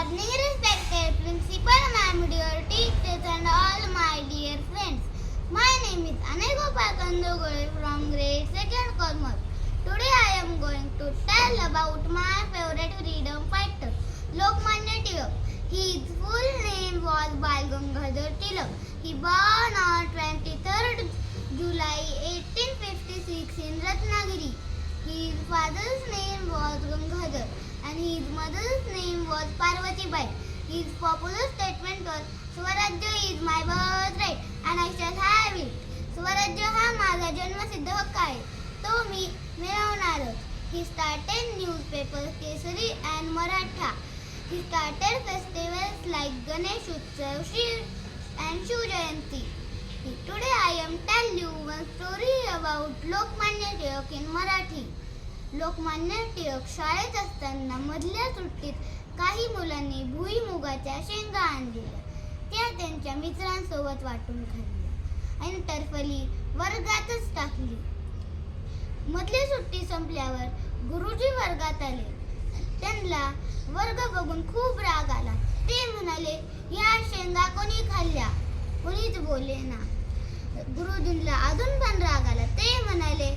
morning, respected principal, ma'am, dear teachers, and all my dear friends. My name is Anil Gopal Kandogole from grade 2nd Commerce. Today I am going to tell about my favorite freedom fighter, Lokmanya Tilak. His full name was Bal Gangadhar Tilak. He born on 23rd July 1856 in Ratnagiri. His father's name was Gangadhar and his mother's name was Parvati Bai. His popular statement was, स्वराज्य is my birthright and I shall have it. स्वराज्य हा माझा जन्मसिद्ध हक्क आहे, तो मी मिळवणारच. He started newspapers Kesari and Maratha. He started festivals like Ganesh Utsav and Shiv Jayanti. Today I am tell you one story about Lokmanya Tilak in Marathi. Lokmanya Tilak शाळेत असताना मधल्या सुट्टीत काही मुलांनी भुईमुगाच्या शेंगा आणलेल्या. त्या त्यांच्या मित्रांसोबत वाटून खाल्ल्या आणि टरफली वर्गातच टाकली. मधली सुट्टी संपल्यावर गुरुजी वर्गात आले. त्यांना वर्ग बघून खूप राग आला. ते म्हणाले, या शेंगा कोणी खाल्ल्या? कोणीच बोलले ना. गुरुजींना अजून पण राग आला. ते म्हणाले,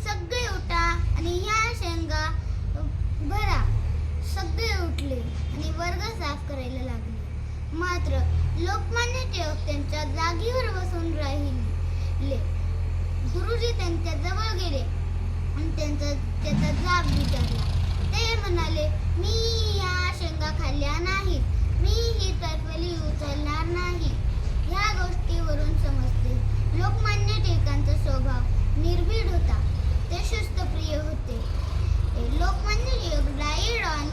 सगळे उठा आणि ह्या शेंगा भरा. सगळे उठले आणि वर्ग साफ करायला लागले. मात्र लोकमान्य टिळक त्यांच्या जागेवर बसून राहिले. गुरुजी त्यांच्या जवळ गेले आणि त्याचा जाब विचारला. ते म्हणाले, मी या शेंगा खाल्ल्या नाहीत. मी ही टरफली उचलणार नाही. ह्या गोष्टीवरून समजते लोकमान्य टिळकांचा स्वभाव निर्भीड होता. ते शिस्तप्रिय होते. Lokmanya Tilak died on